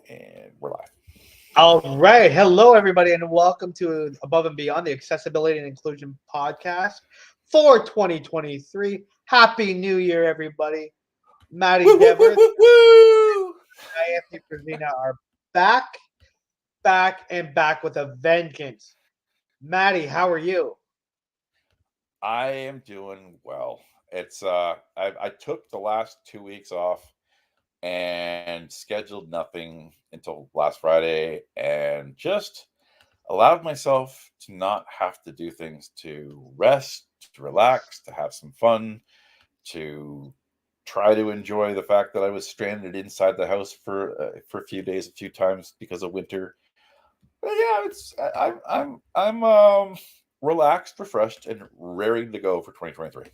And we're live. All right. Hello, everybody, and welcome to Above and Beyond, the Accessibility and Inclusion Podcast for 2023. Happy New Year, everybody. Maddy Woo, woo, woo, Deborah woo, woo! and Anthony Frisina are back with a vengeance. Maddy, how are you? I am doing well. I took the last 2 weeks off and scheduled nothing until last Friday and just allowed myself to not have to do things, to rest, to relax, to have some fun, to try to enjoy the fact that I was stranded inside the house for a few days, a few times because of winter. But yeah, I'm relaxed, refreshed, and raring to go for 2023.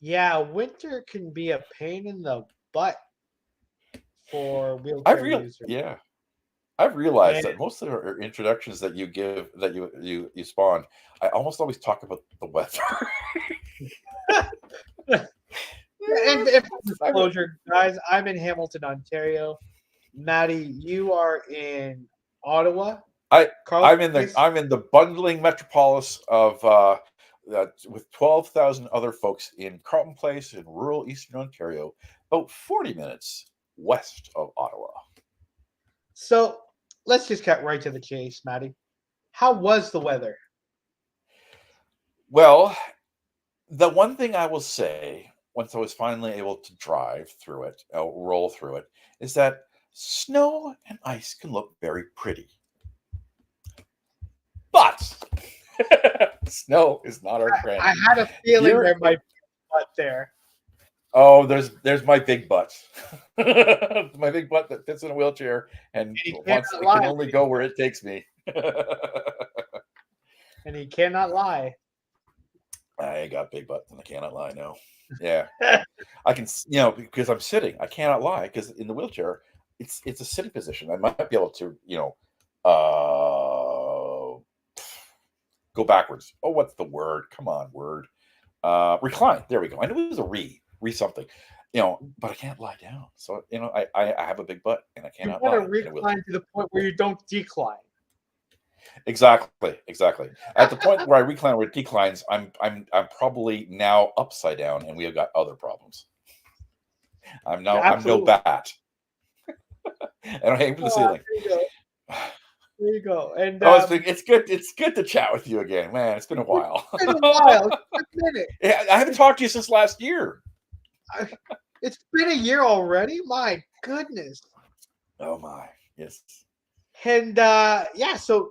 Yeah, winter can be a pain in the butt for I've wheelchair real users. yeah, I've realized And that most of the introductions that you give, that you spawn, I almost always talk about the weather. and for I re- disclosure, guys, I'm in Hamilton, Ontario. Maddy, you are in Ottawa, I Carleton Place. I'm in the bundling metropolis of with 12,000 other folks in Carleton Place in rural Eastern Ontario, about 40 minutes west of Ottawa. So let's just cut right to the chase, Maddy. How was the weather? Well, the one thing I will say, once I was finally able to drive through it, roll through it, is that snow and ice can look very pretty. But snow is not our friend. I had a feeling You're there might be a butt there. Oh, there's my big butt. My big butt that fits in a wheelchair and And he wants cannot it can lie. only go where it takes me. And he cannot lie. I got big butt and I cannot lie. No, yeah, I can, because I'm sitting. I cannot lie because in the wheelchair, it's a sitting position. I might be able to, go backwards. Oh, what's the word? Come on, word. Recline. There we go. I knew it was a re something. But I can't lie down. So I have a big butt and I You cannot want to lie in a wheelchair. recline to the point where you don't decline. Exactly. At the point where I recline where it declines, I'm probably now upside down, and we have got other problems. I'm no Absolutely. bat. I don't aim for the ceiling. There you go. There you go. And Oh, it's good to chat with you again, man. It's been a it's while. been a while. It's been a minute. Yeah, I haven't talked to you since last year. It's been a year already. My goodness. Oh my, yes. And yeah, so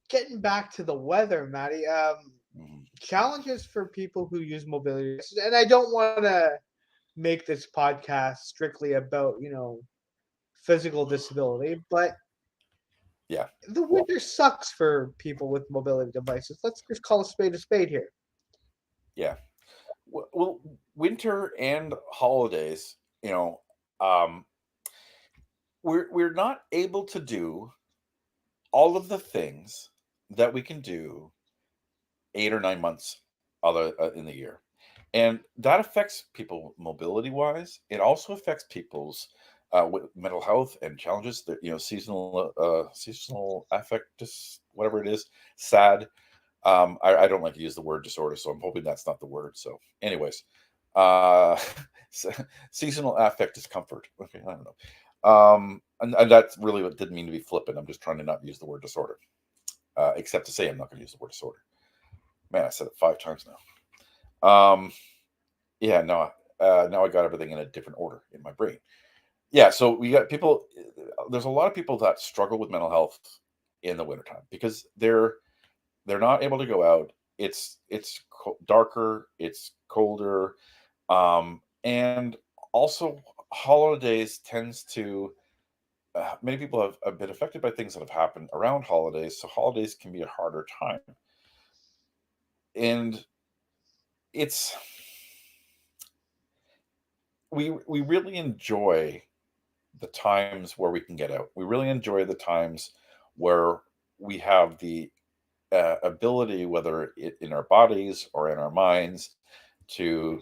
getting back to the weather, Maddie. Mhm. Challenges for people who use mobility devices, and I don't want to make this podcast strictly about physical disability, but Yeah, the winter sucks for people with mobility devices. Let's just call a spade here. yeah. Well, winter and holidays, um, we're not able to do all of the things that we can do 8 or 9 months in the year, and that affects people mobility wise. It also affects people's with mental health and challenges. That seasonal affect, whatever it is, sad. I don't like to use the word disorder, so I'm hoping that's not the word. So, anyways, uh, seasonal affect discomfort. Okay, I don't know. And that's really what didn't mean to be flippant. I'm just trying to not use the word disorder, except to say I'm not going to use the word disorder. Man, I said it 5 times now. Yeah, no, now I got everything in a different order in my brain. Yeah, so we got people. There's a lot of people that struggle with mental health in the wintertime because they're not able to go out. It's darker, it's colder, and also holidays tends to many people have been affected by things that have happened around holidays. So holidays can be a harder time, and it's we really enjoy the times where we can get out. We really enjoy the times where we have the ability, whether in our bodies or in our minds, to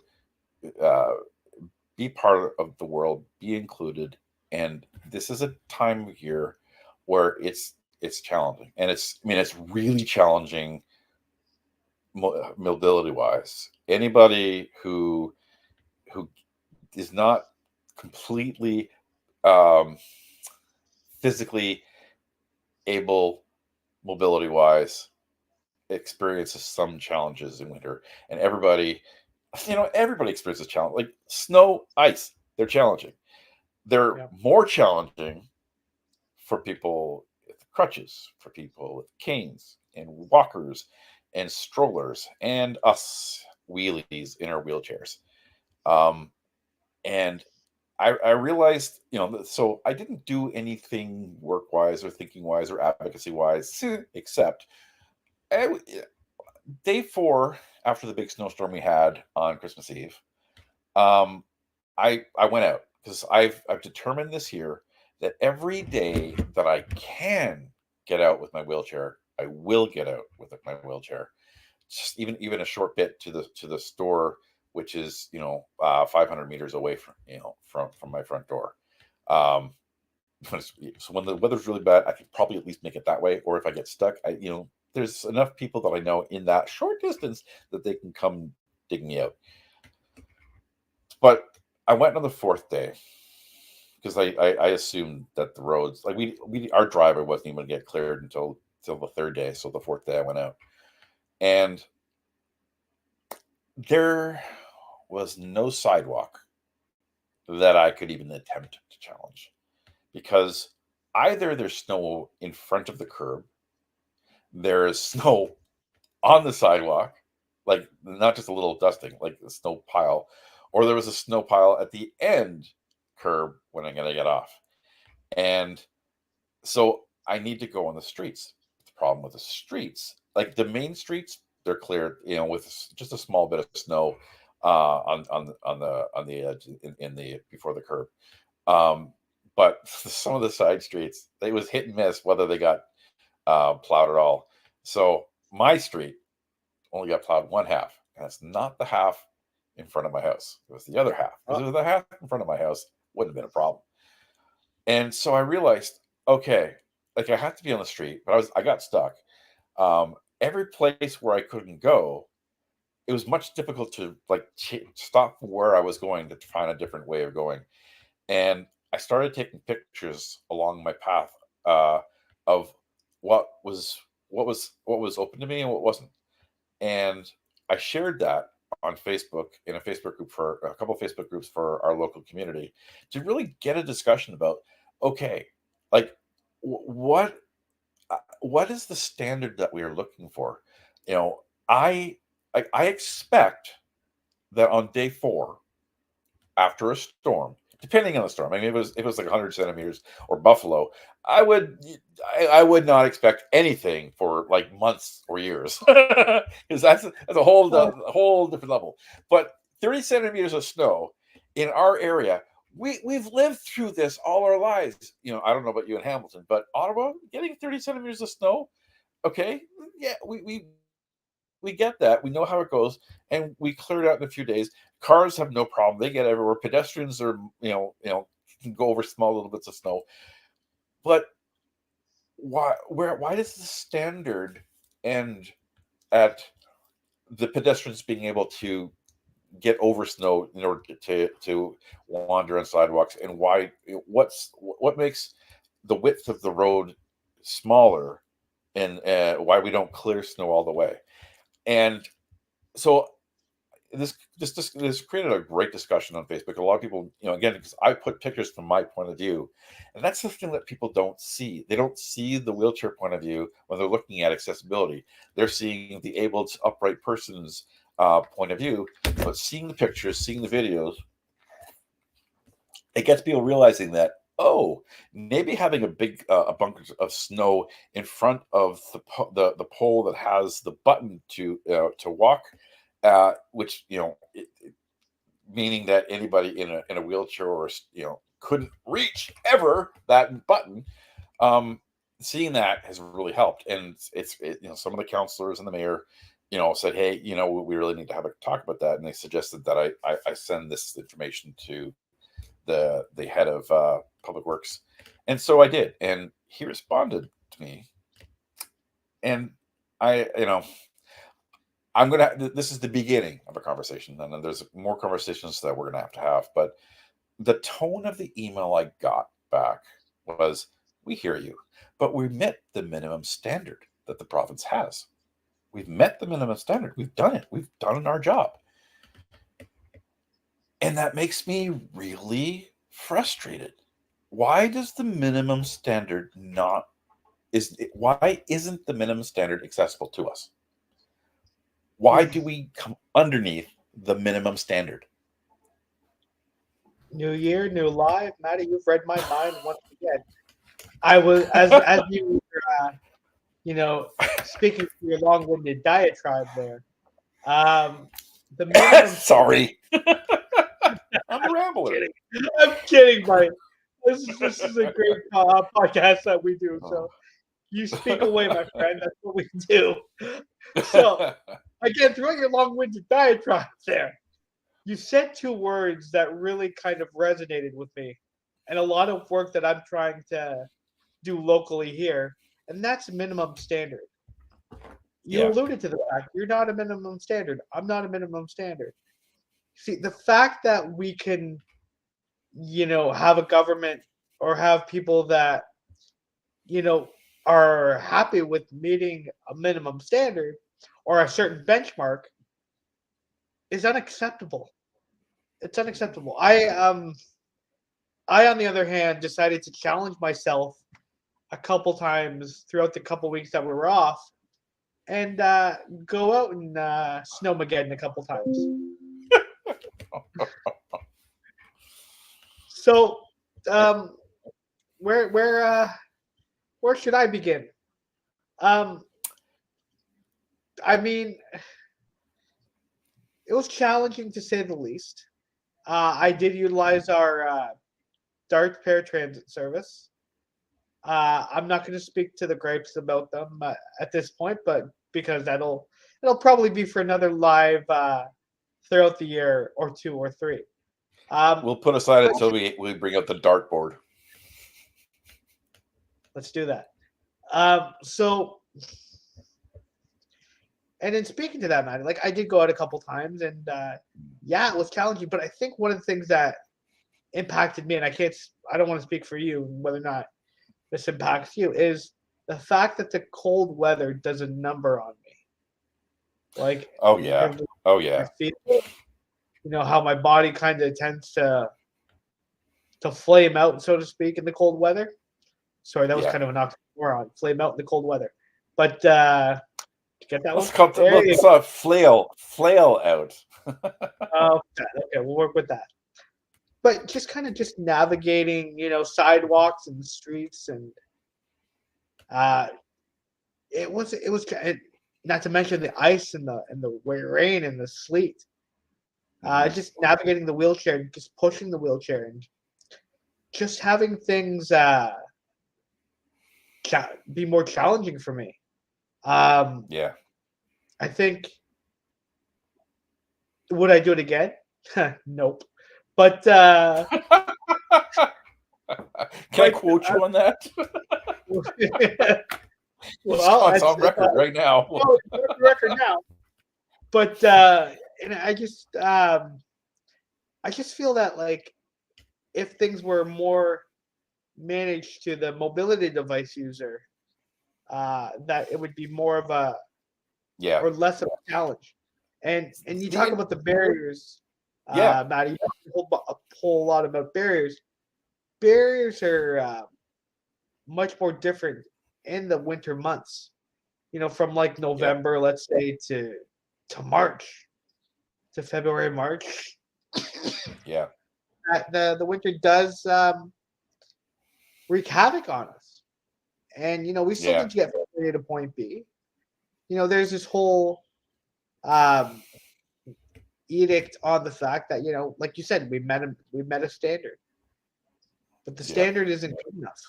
uh, be part of the world, be included, and this is a time of year where it's challenging, and it's really challenging mobility wise. Anybody who is not completely um, physically able mobility wise experiences some challenges in winter, and everybody experiences challenge like snow, ice. They're challenging. They're Yeah. more challenging for people with crutches, for people with canes and walkers and strollers, and us wheelies in our wheelchairs. Um, and I realized, so I didn't do anything work wise or thinking wise or advocacy wise, except I, day 4 after the big snowstorm we had on Christmas Eve. I went out because I've determined this year that every day that I can get out with my wheelchair, I will get out with my wheelchair. Just even a short bit to the store, which is 500 meters away from my front door. Um, so when the weather's really bad, I could probably at least make it that way. Or if I get stuck, there's enough people that I know in that short distance that they can come dig me out. But I went on the 4th day because I assumed that the roads, like our driveway wasn't even going to get cleared until the 3rd day. So the 4th day I went out, and there was no sidewalk that I could even attempt to challenge, because either there's snow in front of the curb, there is snow on the sidewalk, like not just a little dusting, like a snow pile, or there was a snow pile at the end curb when I'm going to get off. And so I need to go on the streets. The problem with the streets, like the main streets, they're cleared, with just a small bit of snow on the edge in the before the curb. Um, but some of the side streets, it was hit and miss whether they got plowed at all. So my street only got plowed one half, and it's not the half in front of my house. It was the other half. Because it was the half in front of my house, wouldn't have been a problem. And so I realized, okay, like I have to be on the street, but I got stuck. Every place where I couldn't go, it was much difficult to like stop where I was going to find a different way of going. And I started taking pictures along my path of what was what was open to me and what wasn't. And I shared that on Facebook, in a Facebook group, for a couple of Facebook groups for our local community, to really get a discussion about, okay, like what what is the standard that we are looking for? You know, I I expect that on day 4 after a storm, depending on the storm. I mean, if it was like 100 centimeters or Buffalo, I would I would not expect anything for like months or years, because that's a whole different level. But 30 centimeters of snow in our area. We've lived through this all our lives. I don't know about you in Hamilton, but Ottawa getting 30 centimeters of snow, okay, yeah, we get that. We know how it goes, and we clear it out in a few days. Cars have no problem; they get everywhere. Pedestrians are, can go over small little bits of snow. But why does the standard end at the pedestrians being able to get over snow in order to wander on sidewalks? And what makes the width of the road smaller, and why we don't clear snow all the way? And so this created a great discussion on Facebook. A lot of people, again, because I put pictures from my point of view, and that's the thing that people don't see. They don't see the wheelchair point of view when they're looking at accessibility. They're seeing the able, upright person's point of view, but seeing the pictures, seeing the videos, it gets people realizing that, oh, maybe having a bunker of snow in front of the pole that has the button to walk, which meaning that anybody in a wheelchair or couldn't reach ever that button. Um, Seeing that has really helped, and some of the counselors and the mayor, said, hey, we really need to have a talk about that, and they suggested that I send this information to the head of public works, and so I did, and he responded to me, and I, I'm gonna. This is the beginning of a conversation, and then there's more conversations that we're gonna have. But the tone of the email I got back was, "We hear you, but we met the minimum standard that the province has. We've met the minimum standard. We've done it. We've done our job." And that makes me really frustrated. Why does the minimum standard not why isn't the minimum standard accessible to us? Why do we come underneath the minimum standard? New year, new life, Maddy. You've read my mind once again. I was as you speaking to your long-winded diatribe there. The minimum. Sorry, I'm a rambler. I'm kidding, buddy. This is a great podcast that we do. So you speak away, my friend. That's what we do. So again, throughout your long-winded diatribe there, you said two words that really kind of resonated with me, and a lot of work that I'm trying to do locally here, and that's minimum standard. You alluded to the fact you're not a minimum standard. I'm not a minimum standard. See, the fact that we can, have a government or have people that, are happy with meeting a minimum standard or a certain benchmark is unacceptable. It's unacceptable. I on the other hand decided to challenge myself a couple times throughout the couple weeks that we were off and go out and snowmageddon a couple times. So, where should I begin? I mean, it was challenging to say the least. I did utilize our DART paratransit service. I'm not going to speak to the gripes about them at this point, but because it'll probably be for another live throughout the year or two or three. We'll put aside until we bring out the dartboard. Let's do that. And in speaking to that, man, like I did go out a couple times, and it was challenging. But I think one of the things that impacted me, and I don't want to speak for you whether or not this impacts you, is the fact that the cold weather does a number on me. Like, oh yeah, I feel, how my body kind of tends to flame out, so to speak, in the cold weather. Sorry, that was kind of an oxymoron. Flame out in the cold weather, but get that let's one. Let's flail out. Okay, we'll work with that. But just navigating, sidewalks and streets, and it was not to mention the ice and the rain and the sleet. Just navigating the wheelchair and just pushing the wheelchair and just having things be more challenging for me. I think, would I do it again? Nope. But can I quote you on that? Well, it's on record right now. It's on record now. But and I just feel that, like, if things were more managed to the mobility device user, that it would be more of a or less of a challenge. And you talk about the barriers. Maddy, you talk a whole lot about barriers. Barriers are much more different in the winter months. From like November, let's say, to March, to February, March. Yeah. The winter does wreak havoc on us, and we still need to get from point A to point B. There's this whole edict on the fact that like you said, we met a standard, but the standard isn't good enough.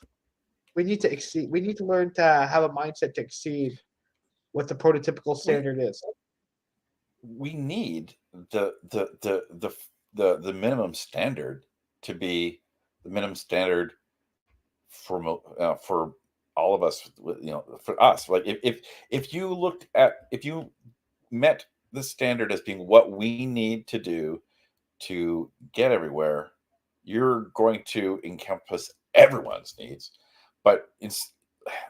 We need to exceed. We need to learn to have a mindset to exceed what the prototypical standard is. We need the minimum standard to be the minimum standard for all of us. For us, like if you met the standard as being what we need to do to get everywhere, you're going to encompass everyone's needs. But it's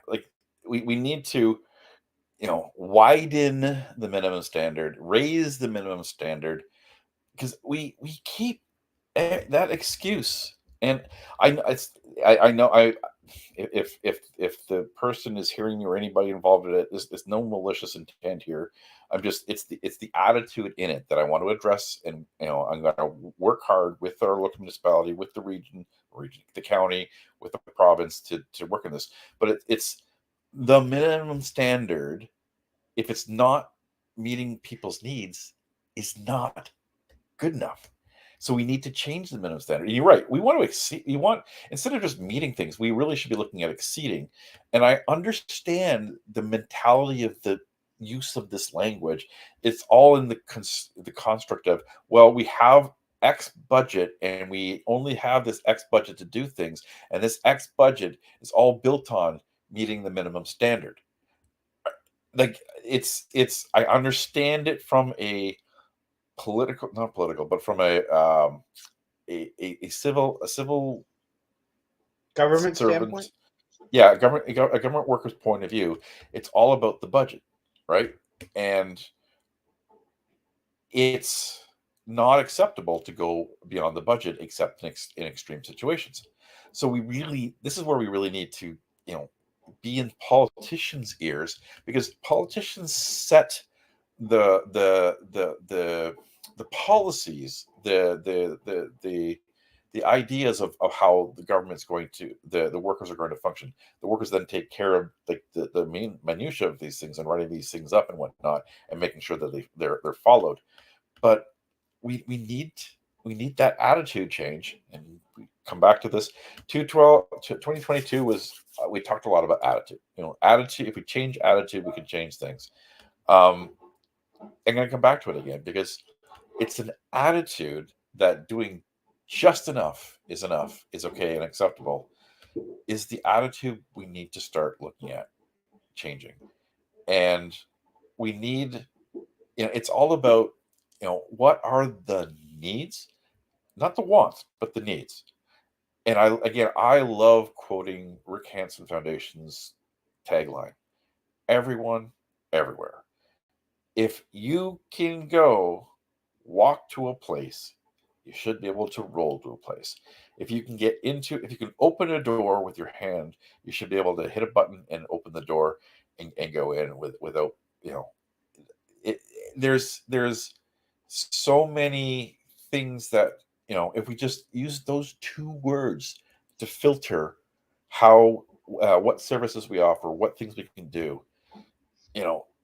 like we need to, widen the minimum standard, raise the minimum standard, because we keep that excuse. And I know if the person is hearing me or anybody involved in it, there's no malicious intent here. It's the attitude in it that I want to address, and I'm going to work hard with our local municipality, with the region, the county, with the province to work on this. But it's the minimum standard. If it's not meeting people's needs, is not good enough. So we need to change the minimum standard. And you're right. We want to exceed. Instead of just meeting things, we really should be looking at exceeding. And I understand the mentality of the use of this language. It's all in the construct of, well, we have X budget and we only have this X budget to do things, and this X budget is all built on meeting the minimum standard. Like I understand it from a not political, but from a civil Government servant, standpoint? yeah, a government worker's point of view. It's all about the budget, right? And it's not acceptable to go beyond the budget except in extreme situations. So this is where we really need to, be in politicians' ears, because politicians set the policies, the ideas of how the government's going to, the workers are going to function. The workers then take care of like the main minutia of these things and writing these things up and whatnot, and making sure that they're followed. But we need that attitude change. And we come back to this. 2022 was, we talked a lot about attitude. Attitude. If we change attitude, we can change things. I'm going to come back to it again, because it's an attitude that doing just enough is okay and acceptable, is the attitude we need to start looking at changing. And we need, it's all about, what are the needs, not the wants, but the needs. And I love quoting Rick Hansen Foundation's tagline: everyone, everywhere. If you can walk to a place, you should be able to roll to a place. If you can open a door with your hand, you should be able to hit a button and open the door and go in without, it, there's so many things that, if we just use those two words to filter how, what services we offer, what things we can do,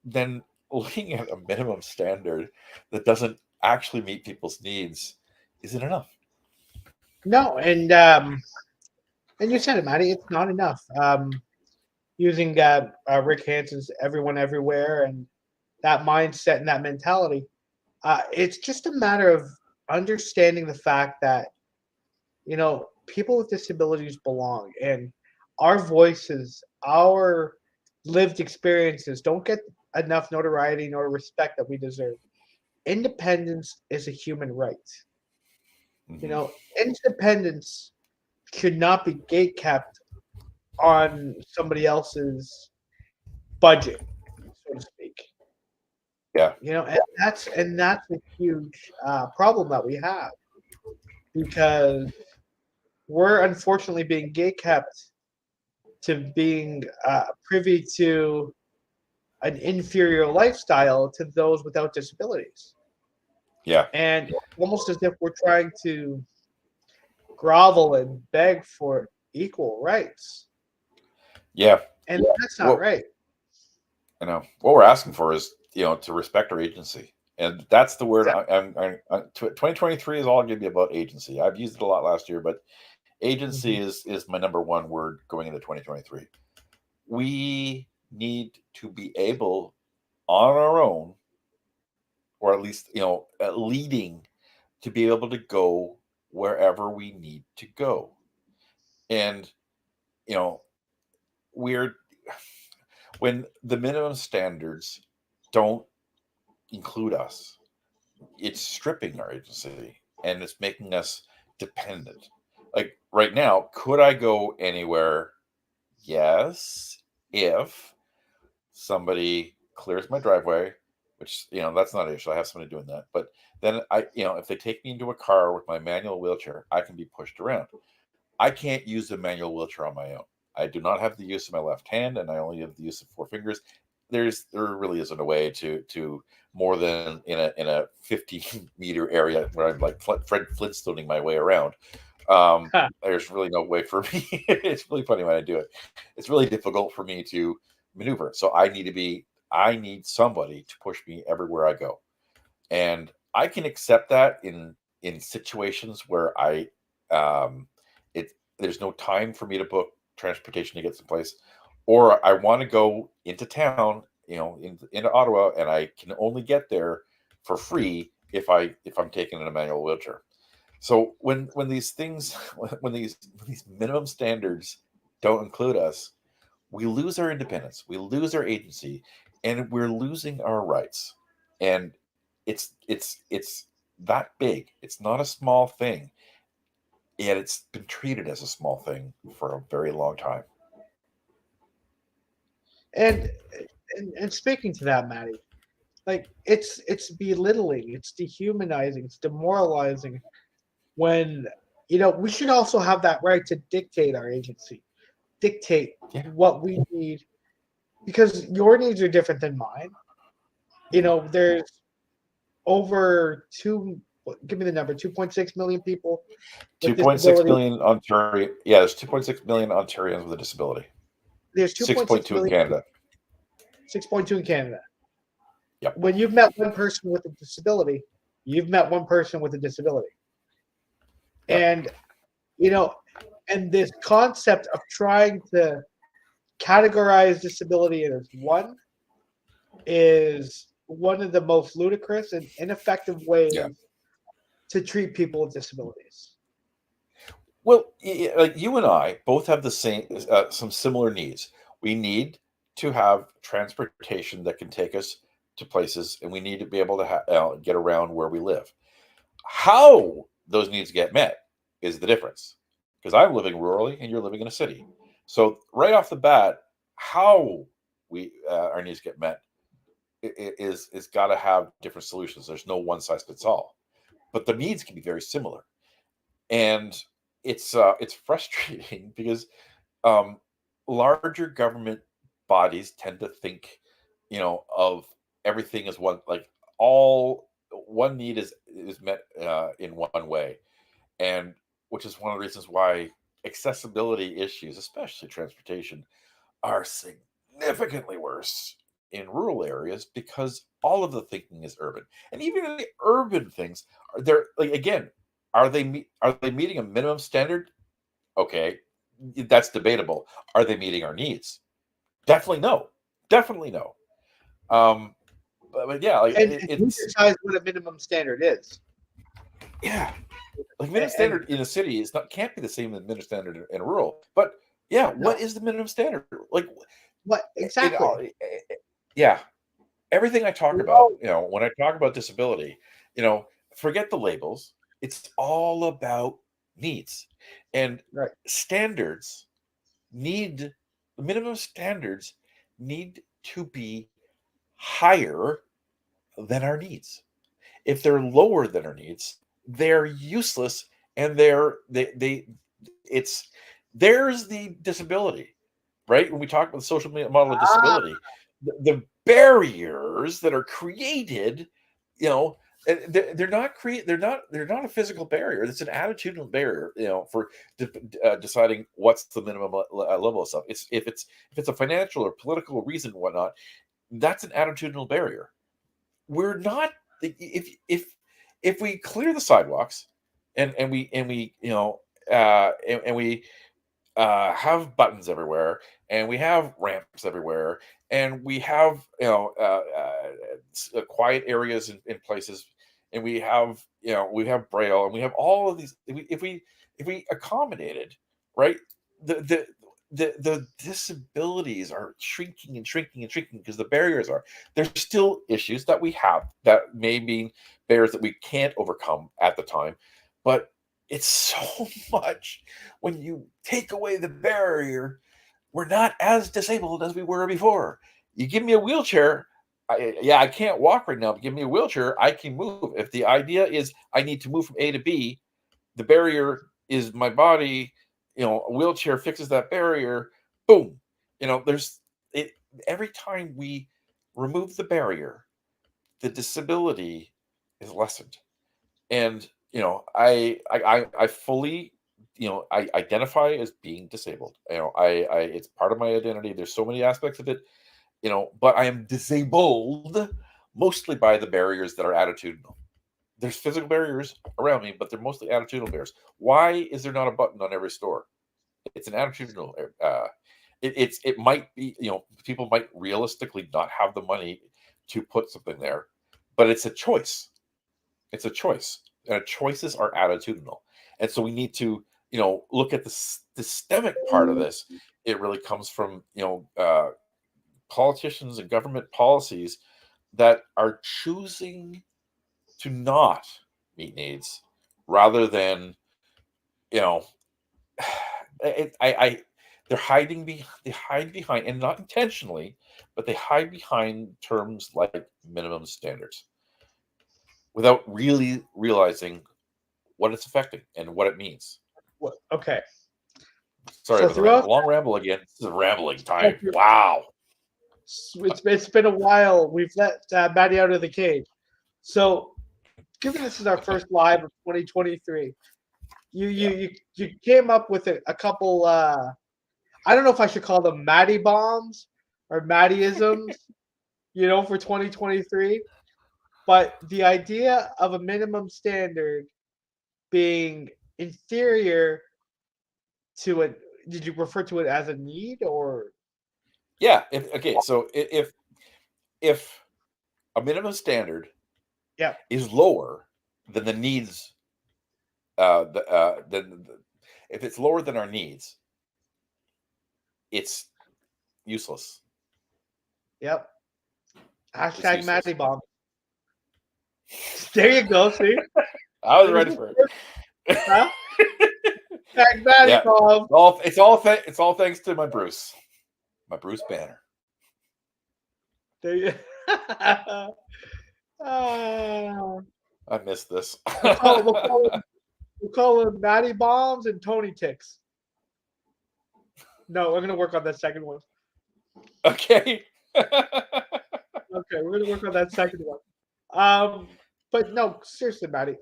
then looking at a minimum standard that doesn't actually meet people's needs isn't enough. No, and you said it, Maddie. It's not enough. Using Rick Hansen's "everyone everywhere" and that mindset and that mentality, it's just a matter of understanding the fact that people with disabilities belong, and our voices, our lived experiences don't get enough notoriety nor respect that we deserve. Independence is a human right. Mm-hmm. Independence should not be gate kept on somebody else's budget, so to speak. Yeah. And that's a huge problem that we have, because we're unfortunately being gate kept to being privy to an inferior lifestyle to those without disabilities. Yeah. And almost as if we're trying to grovel and beg for equal rights. Yeah. And that's not right. What we're asking for is, to respect our agency. And that's the word. Exactly. 2023 is all going to be about agency. I've used it a lot last year, but agency Mm-hmm. is my number one word going into 2023. We need to be able, on our own, or at least, leading, to be able to go wherever we need to go. And you know, we're when the minimum standards don't include us, it's stripping our agency and it's making us dependent. Like right now, could I go anywhere? Yes, if somebody clears my driveway, which that's not an issue. I have somebody doing that. But then if they take me into a car with my manual wheelchair, I can be pushed around. I can't use the manual wheelchair on my own. I do not have the use of my left hand, and I only have the use of four fingers. There really isn't a way to more than in a 50-meter area where I'm like Fred Flintstoning my way around. There's really no way for me. It's really funny when I do it. It's really difficult for me to maneuver. So I need somebody to push me everywhere I go. And I can accept that in situations where there's no time for me to book transportation to get someplace, or I want to go into town, into Ottawa, and I can only get there for free if I'm taking in a manual wheelchair. So when these things when these minimum standards don't include us, we lose our independence, we lose our agency, and we're losing our rights. And it's that big. It's not a small thing, yet it's been treated as a small thing for a very long time. And and speaking to that, Maddy, like it's belittling, it's dehumanizing, it's demoralizing when we should also have that right to dictate our agency, dictate Yeah. what we need, because your needs are different than mine. There's over give me the number, 2.6 million people with 2.6 disability. million Ontario. Yeah, there's 2.6 million Ontarians with a disability. There's 6.2 in 2.6 million, Canada. 6.2 in Canada. Yep. When you've met one person with a disability, you've met one person with a disability. Yep. And and this concept of trying to categorize disability as one is one of the most ludicrous and ineffective ways to treat people with disabilities. Well, like you and I both have the same, some similar needs. We need to have transportation that can take us to places, and we need to be able to get around where we live. How those needs get met is the difference, because I'm living rurally and you're living in a city. So right off the bat, how our needs get met is got to have different solutions. There's no one size fits all, but the needs can be very similar. And it's frustrating because larger government bodies tend to think, of everything as one, like all one need is met in one way, and which is one of the reasons why accessibility issues, especially transportation, are significantly worse in rural areas because all of the thinking is urban. And even in the urban things, they're like, again, are they meeting a minimum standard? Okay, that's debatable. Are they meeting our needs? Definitely no. Definitely no. Um, but yeah, like And who it's decides what a minimum standard is? yeah, like minimum And standard in a city is not can't be the same as minimum standard in rural. But yeah, no, what is the minimum standard? Like what it exactly? all, yeah, everything I talk about, Well, when I talk about disability, you know, forget the labels. It's all about needs, and right. standards need the minimum standards need to be higher than our needs. If they're lower than our needs, they're useless, and they it's there's the disability, right? When we talk about the social model of Ah, disability, the barriers that are created, you know, they're not they're not a physical barrier. It's an attitudinal barrier, for deciding what's the minimum level of stuff. If it's a financial or political reason, whatnot, that's an attitudinal barrier. We're not if we clear the sidewalks and we and we have buttons everywhere, and we have ramps everywhere, and we have quiet areas in places. and we have Braille, and we have all of these. If we accommodated, right, the disabilities are shrinking and shrinking and shrinking because the barriers are. There's still issues that we have that may be barriers that we can't overcome at the time, but it's so much. When you take away the barrier, we're not as disabled as we were before. You give me a wheelchair, I can't walk right now, but give me a wheelchair, I can move. If the idea is I need to move from A to B, the barrier is my body. A wheelchair fixes that barrier. Boom. There's it. Every time we remove the barrier, the disability is lessened. And I fully, I identify as being disabled. I it's part of my identity. There's so many aspects of it, but I am disabled mostly by the barriers that are attitudinal. There's physical barriers around me, but they're mostly attitudinal barriers. Why is there not a button on every store? It's an attitudinal. It might be, people might realistically not have the money to put something there, but it's a choice. It's a choice, and choices are attitudinal. And so we need to, look at the systemic part of this. It really comes from, politicians and government policies that are choosing to not meet needs rather than, they're they hide behind, and not intentionally, but they hide behind terms like minimum standards without really realizing what it's affecting and what it means. Okay. Sorry about the long ramble again. This is a rambling time. Wow. It's been a while. We've let Maddy out of the cage. So, given this is our first live of 2023, you came up with a couple. I don't know if I should call them Maddy bombs or Maddyisms, for 2023. But the idea of a minimum standard being inferior to it, did you refer to it as a need or? Yeah. So if a minimum standard is lower than the needs, if it's lower than our needs, it's useless. Yep. Hashtag Maddy bomb. There you go. See, I was ready for it. Huh? Hashtag Maddy bomb. It's all thanks to my Bruce banner. There you. I missed this. We'll call them Maddy bombs and Tony ticks. No, we're gonna work on that second one. Okay. Okay, we're gonna work on that second one. But no, seriously, Maddy.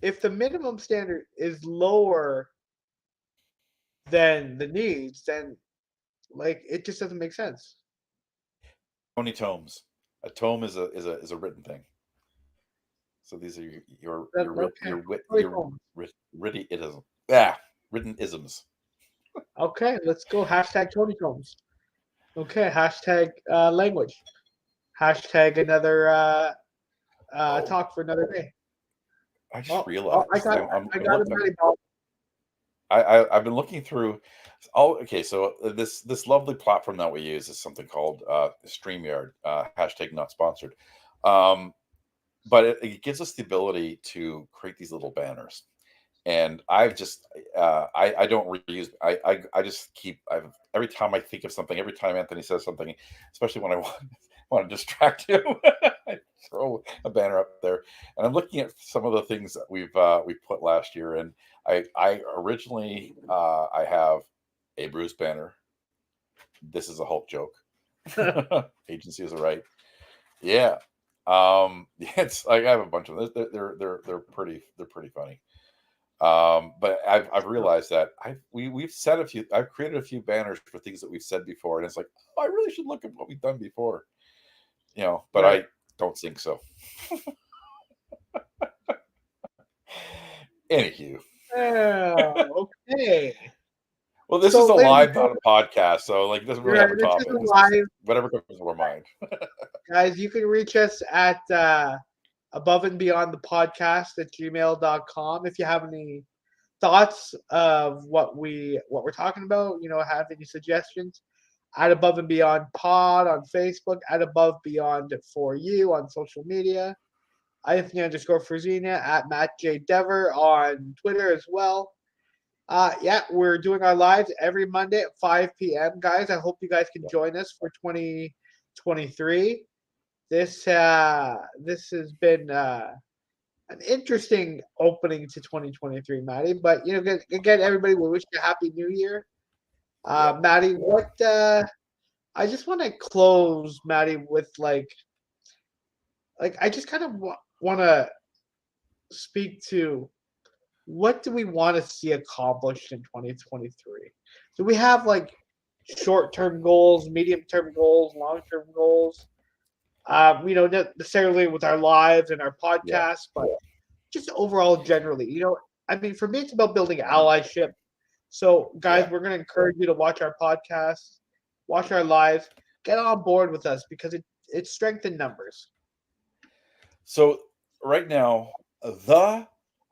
If the minimum standard is lower than the needs, then it just doesn't make sense. Tony tomes. A tome is a written thing. So these are your written isms. Written isms. Okay, let's go. Hashtag Tony tomes. Okay, hashtag language. Hashtag another talk for another day. I just realized. I've been looking through. Okay. So this lovely platform that we use is something called StreamYard. Hashtag not sponsored. But it gives us the ability to create these little banners. And I've just I don't reuse. I just keep. Every time I think of something, every time Anthony says something, especially when I want to distract him, I throw a banner up there. And I'm looking at some of the things that we put last year. And I originally I have a Bruce banner. This is a Hulk joke. Agency is a right. Yeah. It's I have a bunch of them. They're pretty funny. But I've realized that we've said I've created a few banners for things that we've said before, and it's like, oh, I really should look at what we've done before, but right. I don't think so. Anywho. Okay. Well, this is a live, not a podcast, so it doesn't really have a topic. Whatever comes to our mind. Guys, you can reach us at above and beyond the podcast at gmail.com. If you have any thoughts of what we're talking about, have any suggestions, at Above and Beyond Pod on Facebook, at Above Beyond for You on social media. Anthony_Frisina at Matt J. Dever on Twitter as well. Yeah, we're doing our lives every Monday at 5 p.m. Guys, I hope you guys can join us for 2023. This has been an interesting opening to 2023, Maddy. But again, everybody, we wish you a happy New Year. Maddy, what? I just want to close, Maddy, with like I just kind of want to speak to what do we want to see accomplished in 2023? Do we have like short-term goals, medium-term goals, long-term goals? Not necessarily with our lives and our podcasts, but just overall generally. I mean, for me, it's about building allyship. So, guys, we're going to encourage you to watch our podcasts, watch our lives, get on board with us because it's strength in numbers. So right now, the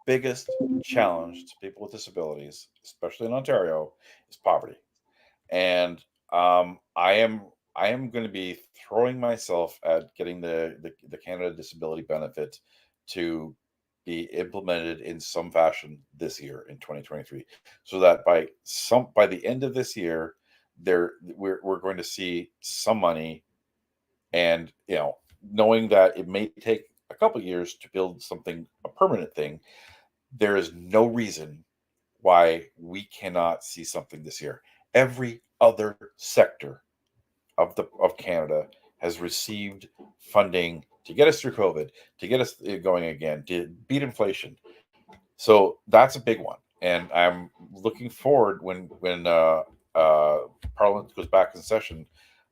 biggest challenge to people with disabilities, especially in Ontario, is poverty. And I am going to be throwing myself at getting the Canada Disability Benefit to be implemented in some fashion this year in 2023, so that by the end of this year, we're going to see some money, and knowing that it may take a couple years to build a permanent thing, there is no reason why we cannot see something this year. Every other sector of Canada has received funding to get us through COVID, to get us going again, to beat inflation. So that's a big one, and I'm looking forward when Parliament goes back in session,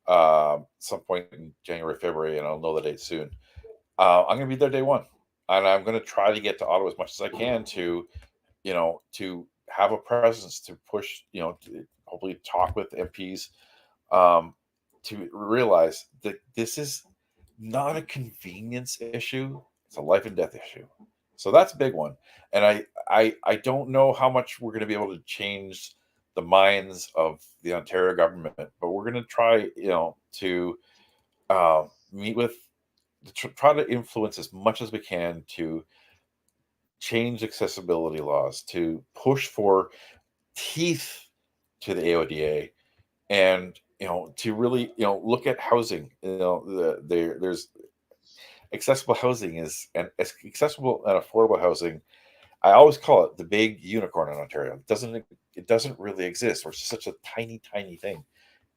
some point in January, February, and I'll know the date soon. I'm going to be there day one, and I'm going to try to get to Ottawa as much as I can to have a presence, to push, to hopefully talk with MPs, to realize that this is not a convenience issue; it's a life and death issue. So that's a big one, and I don't know how much we're going to be able to change the minds of the Ontario government, but we're going to try, to meet with, try to influence as much as we can to change accessibility laws, to push for teeth to the AODA, and to really look at housing. There's accessible housing and accessible and affordable housing. I always call it the big unicorn in Ontario. It doesn't really exist, or it's such a tiny thing,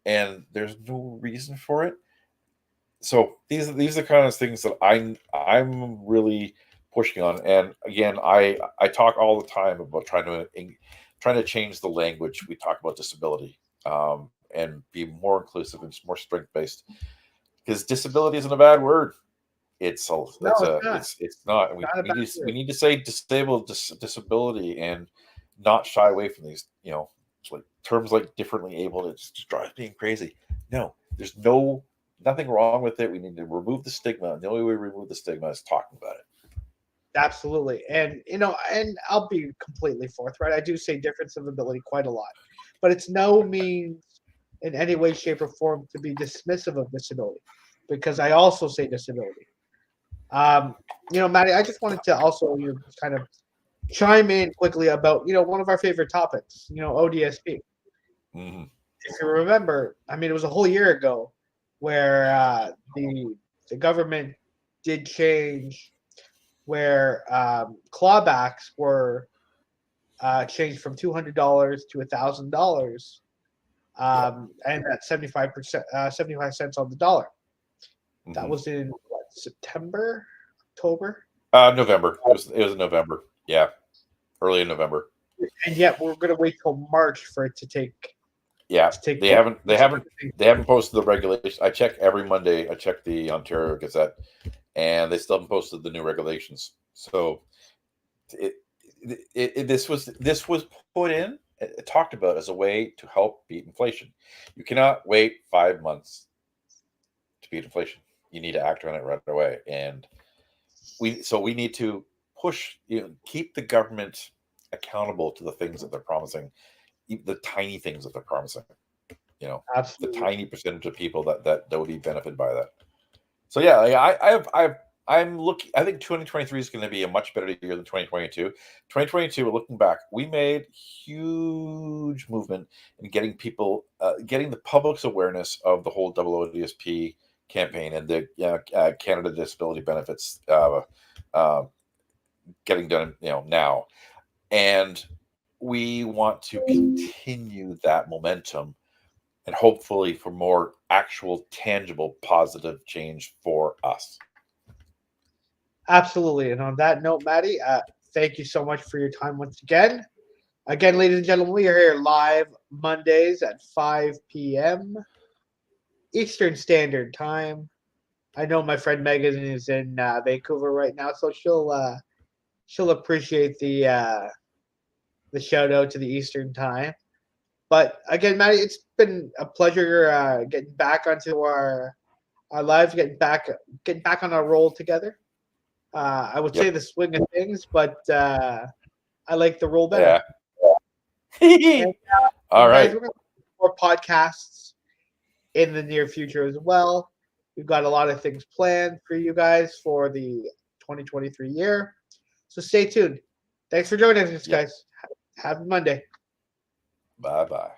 and there's no reason for it. So these are the kind of things that I'm really pushing on. And again, I talk all the time about trying to change the language we talk about disability, and be more inclusive and more strength based, because disability isn't a bad word. It's not. We need to say disabled, disability, and not shy away from these like terms like differently able. It just drives me crazy. No, there's nothing wrong with it. We need to remove the stigma. The only way we remove the stigma is talking about it. Absolutely. And and I'll be completely forthright. I do say difference of ability quite a lot, but it's no means in any way, shape, or form to be dismissive of disability, because I also say disability. Maddy, I just wanted to also kind of chime in quickly about one of our favorite topics, ODSP. Mm-hmm. If you remember, I mean, it was a whole year ago where the government did change, where clawbacks were changed from $200 to $1,000, and at 75 cents on the dollar. Mm-hmm. That was in September, October, November. It was in November. Yeah, early in November. And yet we're going to wait till March for it to take. Yeah, they haven't posted the regulations. I check every Monday. I check the Ontario Gazette, and they still haven't posted the new regulations. So, this was put in, talked about as a way to help beat inflation. You cannot wait 5 months to beat inflation. You need to act on it right away. And we need to push, keep the government accountable to the things that they're promising, the tiny things that they're promising. The Absolutely. tiny percentage of people that will be benefited by that. So yeah, I'm looking. I think 2023 is going to be a much better year than 2022. 2022, looking back, we made huge movement in getting people, getting the public's awareness of the whole OODSP campaign and the Canada Disability Benefits getting done, now, and we want to continue that momentum and hopefully for more actual, tangible, positive change for us. Absolutely. And on that note, Maddy, thank you so much for your time once again. Again, ladies and gentlemen, we are here live Mondays at 5 p.m. Eastern Standard Time. I know my friend Megan is in Vancouver right now, so she'll appreciate the shout out to the Eastern Time. But again, Maddy, it's been a pleasure getting back onto our lives, getting back on our roll together. I would say the swing of things, but I like the roll better. Yeah. And, All right. Guys, we're going to do more podcasts in the near future as well. We've got a lot of things planned for you guys for the 2023 year. So stay tuned. Thanks for joining us, guys. Happy Monday. Bye-bye.